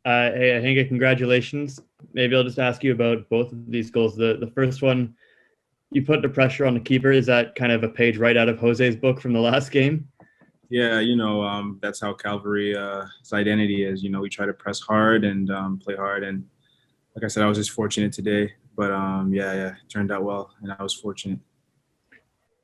Hey, Ahinga, congratulations. Maybe I'll just ask you about both of these goals. The first one, you put the pressure on the keeper. Is that kind of a page right out of Jose's book from the last game? Yeah, that's how Cavalry his identity is. We try to press hard and play hard. And like I said, I was just fortunate today. But yeah, it turned out well, and I was fortunate.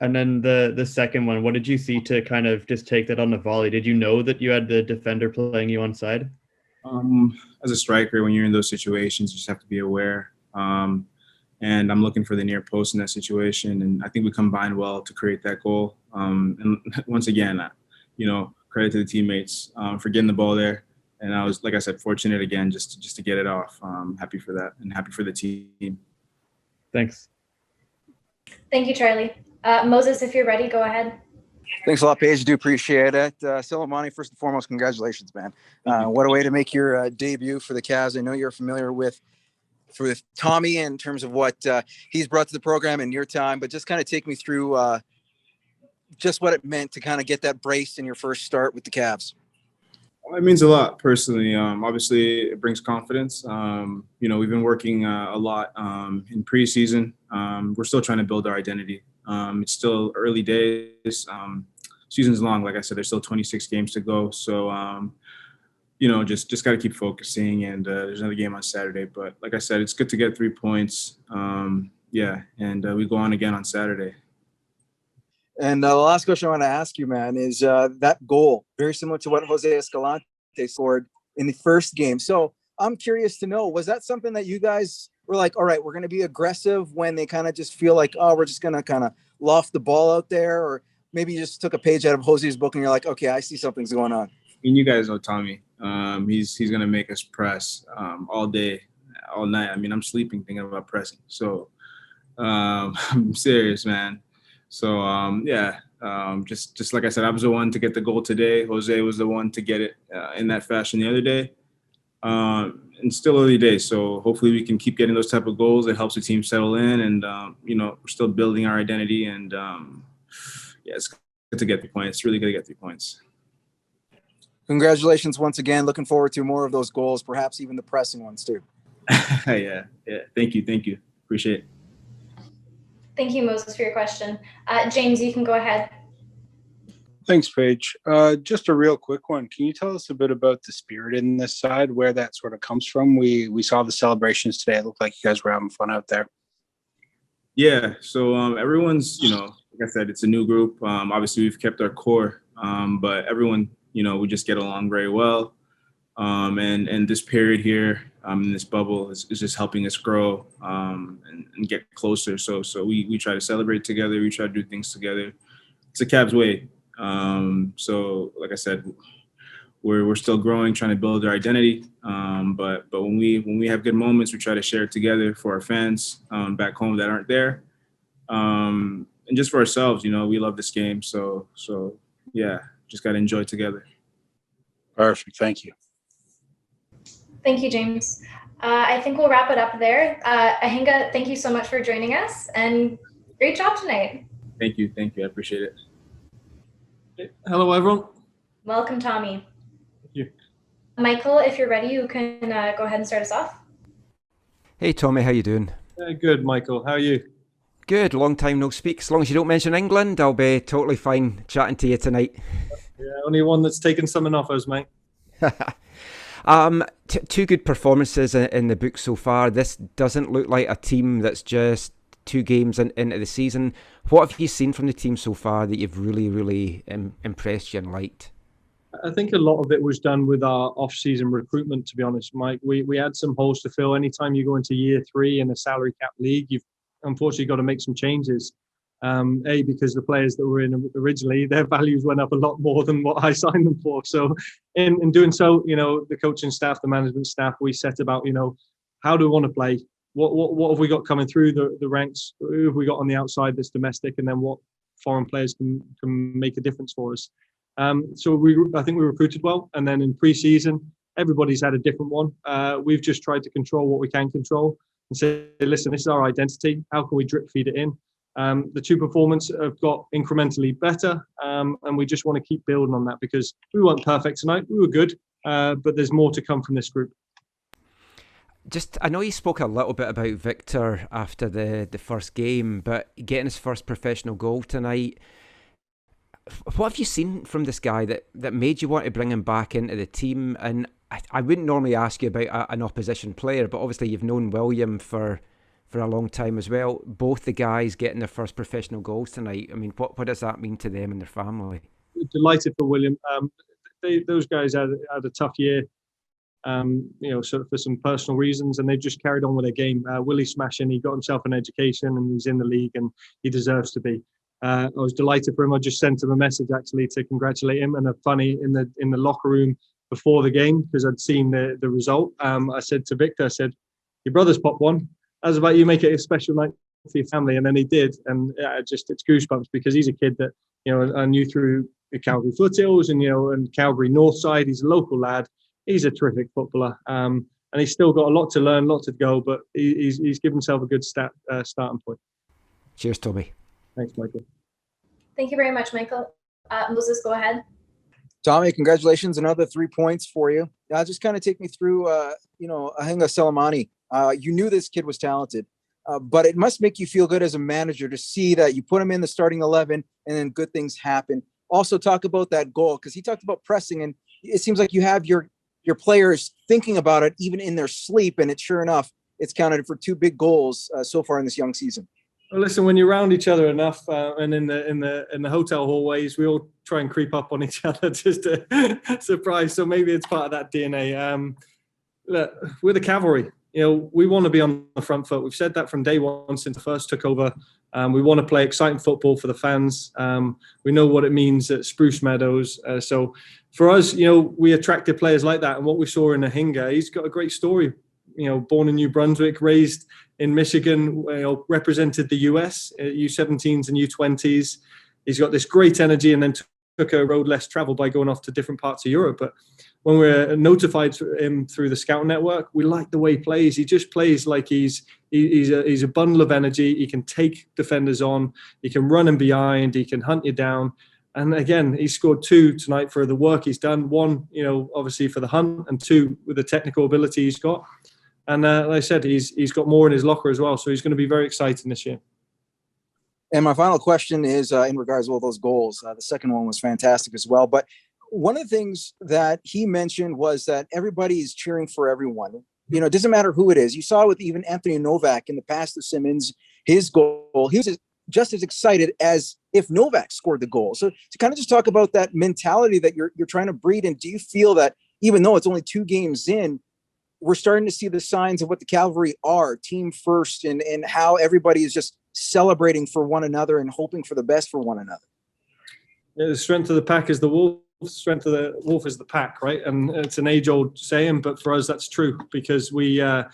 And then the second one, what did you see to kind of just take that on the volley? Did you know that you had the defender playing you onside? As a striker, when you're in those situations, you just have to be aware. And I'm looking for the near post in that situation. And I think we combined well to create that goal. And once again, credit to the teammates for getting the ball there. And I was, like I said, fortunate again just to get it off. Happy for that and happy for the team. Thanks. Thank you, Charlie. Moses, if you're ready, go ahead. Thanks a lot, Paige. I do appreciate it. Selemani, first and foremost, congratulations, man. What a way to make your debut for the Cavs. I know you're familiar with Tommy in terms of what he's brought to the program in your time, but just kind of take me through just what it meant to kind of get that brace in your first start with the Cavs. Well, it means a lot personally. Obviously, it brings confidence. We've been working a lot in preseason. We're still trying to build our identity. It's still early days. Season's long. Like I said, there's still 26 games to go. So, just got to keep focusing. And there's another game on Saturday. But like I said, it's good to get 3 points. And we go on again on Saturday. And the last question I want to ask you, man, is that goal, very similar to what Jose Escalante scored in the first game. So I'm curious to know, was that something that you guys were like, all right, we're going to be aggressive when they kind of just feel like, oh, we're just going to kind of loft the ball out there? Or maybe you just took a page out of Jose's book and you're like, okay, I see something's going on. And you guys know Tommy. He's going to make us press all day, all night. I mean, I'm sleeping thinking about pressing. So I'm serious, man. So, just like I said, I was the one to get the goal today. Jose was the one to get it in that fashion the other day. And still early days, so hopefully we can keep getting those type of goals. It helps the team settle in, and we're still building our identity. And it's good to get 3 points. It's really good to get 3 points. Congratulations once again. Looking forward to more of those goals, perhaps even the pressing ones too. Yeah. Thank you. Appreciate it. Thank you, Moses, for your question. James, you can go ahead. Thanks, Paige. Just a real quick one. Can you tell us a bit about the spirit in this side, where that sort of comes from? We saw the celebrations today. It looked like you guys were having fun out there. Yeah. So everyone's, like I said, it's a new group. Obviously, we've kept our core, but everyone, we just get along very well. And this period here in this bubble is just helping us grow and get closer. So we try to celebrate together. We try to do things together. It's a Cavs way. So like I said, we're still growing, trying to build our identity. But when we have good moments, we try to share it together for our fans back home that aren't there, and just for ourselves. We love this game, so yeah, just got to enjoy it together. Perfect. Thank you. Thank you, James. I think we'll wrap it up there. Ahinga, thank you so much for joining us, and great job tonight. Thank you. I appreciate it. Hello, everyone. Welcome, Tommy. Thank you. Michael, if you're ready, you can go ahead and start us off. Hey, Tommy, how you doing? Good, Michael. How are you? Good. Long time no speak. As long as you don't mention England, I'll be totally fine chatting to you tonight. Yeah, only one that's taken something off us, mate. Two good performances in the book so far. This doesn't look like a team that's just 2 games into the season. What have you seen from the team so far that you've really, really impressed you and liked? I think a lot of it was done with our off-season recruitment, to be honest, Mike. We had some holes to fill. Anytime you go into year 3 in a salary cap league, you've unfortunately got to make some changes. Because the players that were in originally, their values went up a lot more than what I signed them for. So in doing so, the coaching staff, the management staff, we set about, how do we want to play? What have we got coming through the ranks? Who have we got on the outside that's domestic? And then what foreign players can make a difference for us? So I think we recruited well. And then in pre-season, everybody's had a different one. We've just tried to control what we can control and say, listen, this is our identity. How can we drip feed it in? The 2 performances have got incrementally better. And we just want to keep building on that because we weren't perfect tonight. We were good, but there's more to come from this group. I know you spoke a little bit about Victor after the first game, but getting his first professional goal tonight, what have you seen from this guy that made you want to bring him back into the team? And I wouldn't normally ask you about an opposition player, but obviously you've known William for a long time as well. Both the guys getting their first professional goals tonight. I mean, what does that mean to them and their family? Delighted for William. Those guys had a tough year, sort of for some personal reasons, and they've just carried on with their game. Willie's smashing. He got himself an education, and he's in the league, and he deserves to be. I was delighted for him. I just sent him a message actually to congratulate him, and funny in the locker room before the game, because I'd seen the result. I said to Victor, I said, "Your brother's popped one. How's about you make it a special night for your family?" And then he did, and it's goosebumps, because he's a kid that I knew through the Calgary foothills and Calgary North Side. He's a local lad. He's a terrific footballer, and he's still got a lot to learn, a lot to go, but he's given himself a good starting point. Cheers, Tommy. Thanks, Michael. Thank you very much, Michael. Moses, go ahead. Tommy, congratulations. Another 3 points for you. Just kind of take me through, Ahinga Selemani. You knew this kid was talented, but it must make you feel good as a manager to see that you put him in the starting 11 and then good things happen. Also talk about that goal, because he talked about pressing, and it seems like you have your players thinking about it even in their sleep, and sure enough, it's counted for 2 big goals so far in this young season. Well, listen, when you're around each other enough, and in the hotel hallways, we all try and creep up on each other just to surprise. So maybe it's part of that DNA. Look, we're the Cavalry. We want to be on the front foot. We've said that from day one since I first took over. We want to play exciting football for the fans. We know what it means at Spruce Meadows. So for us, we attracted players like that. And what we saw in Ahinga, he's got a great story. Born in New Brunswick, raised in Michigan, represented the US, U17s and U20s. He's got this great energy, and then took a road less traveled by going off to different parts of Europe. But when we're notified him through the scout network, we like the way he plays. He just plays like he's a bundle of energy. He can take defenders on. He can run in behind. He can hunt you down. And again, he scored 2 tonight for the work he's done. 1, obviously for the hunt, and 2 with the technical ability he's got. And like I said, he's got more in his locker as well. So he's going to be very exciting this year. And my final question is in regards to all those goals. The second one was fantastic as well. But one of the things that he mentioned was that everybody is cheering for everyone. It doesn't matter who it is. You saw with even Anthony Novak in the past of Simmons, his goal, he was just as excited as if Novak scored the goal. So to kind of just talk about that mentality that you're trying to breed. And do you feel that even though it's only 2 games in, we're starting to see the signs of what the Cavalry are, team first, and how everybody is just celebrating for one another and hoping for the best for one another? Yeah, the strength of the pack is the wolf. The strength of the wolf is the pack, right? And it's an age-old saying, but for us, that's true, because we're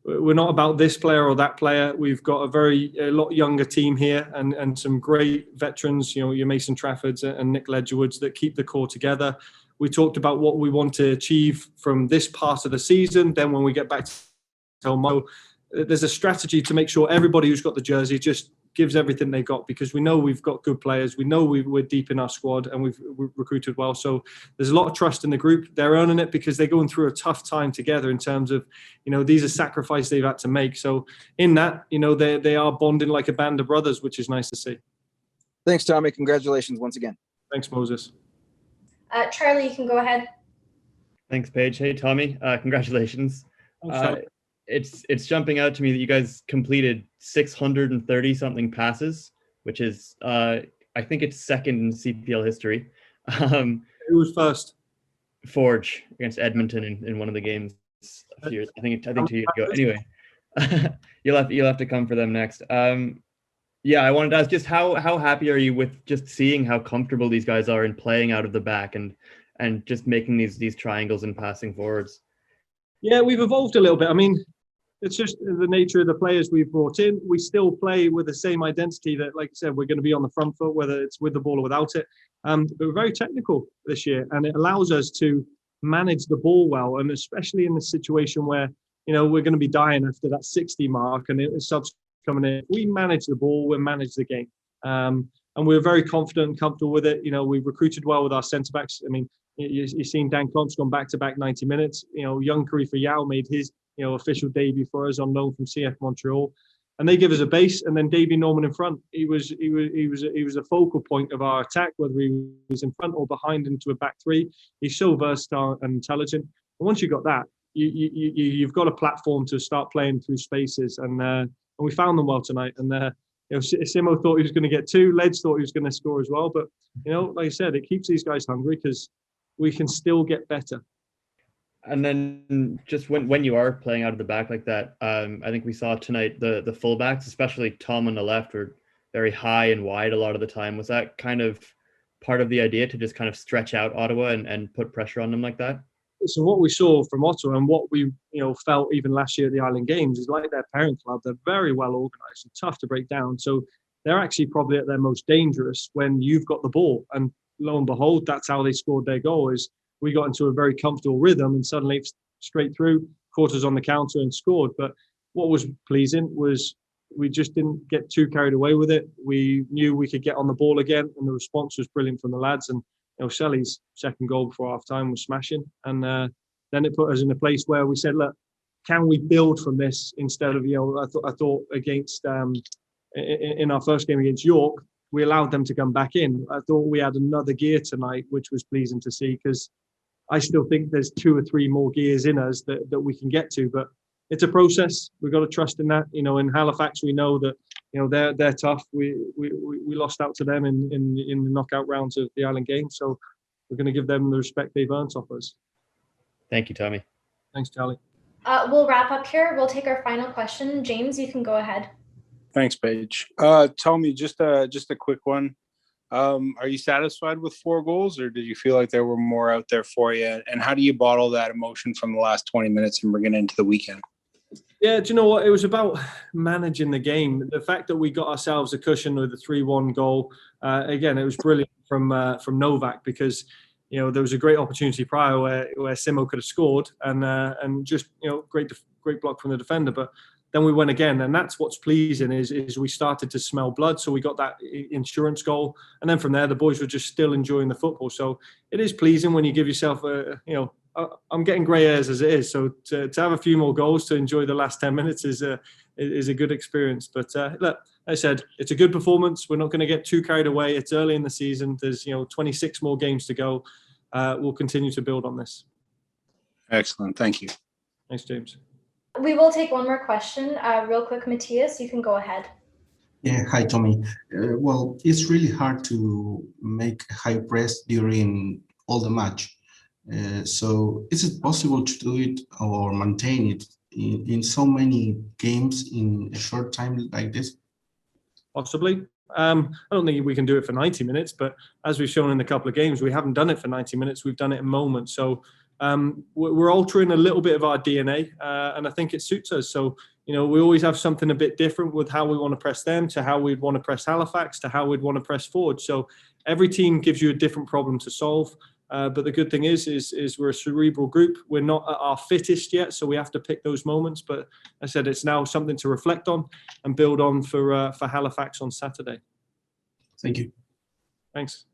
not about this player or that player. We've got a lot younger team here, and some great veterans, your Mason Traffords and Nick Ledgerwoods, that keep the core together. We talked about what we want to achieve from this part of the season. Then when we get back to tomorrow, there's a strategy to make sure everybody who's got the jersey just gives everything they got, because we know we've got good players. We know we're deep in our squad, and we've recruited well. So there's a lot of trust in the group. They're earning it because they're going through a tough time together in terms of, these are sacrifices they've had to make. So in that, they are bonding like a band of brothers, which is nice to see. Thanks, Tommy. Congratulations once again. Thanks, Moses. Charlie, you can go ahead. Thanks, Paige. Hey, Tommy. Congratulations. It's jumping out to me that you guys completed 630 something passes, which is I think it's second in CPL history. Who was first? Forge against Edmonton in one of the games a few years. I think 2 years ago. Anyway, you'll have to come for them next. I wanted to ask, just how happy are you with just seeing how comfortable these guys are in playing out of the back and just making these triangles and passing forwards? Yeah, we've evolved a little bit. I mean, it's just the nature of the players we've brought in. We still play with the same identity that, like I said, we're going to be on the front foot, whether it's with the ball or without it. But we're very technical this year, and it allows us to manage the ball well, and especially in the situation where, we're going to be dying after that 60 mark and it's subs coming in. We manage the ball, we manage the game. And we're very confident and comfortable with it. We've recruited well with our centre-backs. I mean, you've seen Dan Klomp's gone back-to-back 90 minutes. Young Karifa Yao made his official debut for us on loan from CF Montreal. And they give us a base, and then Davy Norman in front. He was a focal point of our attack, whether he was in front or behind into a back three. He's so versatile and intelligent. And once you got that, you've got a platform to start playing through spaces. And we found them well tonight. And Simo thought he was going to get 2. Ledge thought he was going to score as well. But like I said, it keeps these guys hungry because we can still get better. And then just when you are playing out of the back like that, I think we saw tonight the fullbacks, especially Tom on the left, were very high and wide a lot of the time. Was that kind of part of the idea to just kind of stretch out Ottawa and put pressure on them like that? So what we saw from Ottawa and what we felt even last year at the Island Games is like their parent club. They're very well organised and tough to break down. So they're actually probably at their most dangerous when you've got the ball. And lo and behold, that's how they scored their goal. Is we got into a very comfortable rhythm and suddenly straight through, caught us on the counter and scored. But what was pleasing was we just didn't get too carried away with it. We knew we could get on the ball again, and the response was brilliant from the lads. And Shelley's second goal before half time was smashing. And then it put us in a place where we said, look, can we build from this instead of, I thought against, in our first game against York, we allowed them to come back in. I thought we had another gear tonight, which was pleasing to see, because I still think there's 2 or 3 more gears in us that we can get to, but it's a process. We've got to trust in that. In Halifax, we know that they're tough. We lost out to them in the knockout rounds of the Island Games, so we're going to give them the respect they've earned off us. Thank you, Tommy. Thanks, Charlie. We'll wrap up here. We'll take our final question. James, you can go ahead. Thanks, Paige. Tommy, just a quick one. Are you satisfied with 4 goals, or did you feel like there were more out there for you? And how do you bottle that emotion from the last 20 minutes and bring it into the weekend? Yeah, do you know what? It was about managing the game. The fact that we got ourselves a cushion with a 3-1 goal, again, it was brilliant from Novak, because there was a great opportunity prior where Simo could have scored, and just great block from the defender, but then we went again, and that's what's pleasing is we started to smell blood. So we got that insurance goal, and then from there the boys were just still enjoying the football. So it is pleasing when you give yourself I'm getting grey hairs as it is. So to have a few more goals to enjoy the last 10 minutes is a good experience. But look, like I said, it's a good performance. We're not going to get too carried away. It's early in the season. There's 26 more games to go. We'll continue to build on this. Excellent. Thank you. Thanks, James. We will take one more question. Real quick, Matthias, you can go ahead. Yeah, hi, Tommy. Well, it's really hard to make high press during all the match. So is it possible to do it or maintain it in so many games in a short time like this? Possibly. I don't think we can do it for 90 minutes, but as we've shown in a couple of games, we haven't done it for 90 minutes. We've done it in moments. So we're altering a little bit of our DNA, and I think it suits us. So, we always have something a bit different with how we want to press them, to how we'd want to press Halifax, to how we'd want to press forward. So every team gives you a different problem to solve. But the good thing is we're a cerebral group. We're not at our fittest yet, so we have to pick those moments. But I said it's now something to reflect on and build on for Halifax on Saturday. Thank you. Thanks.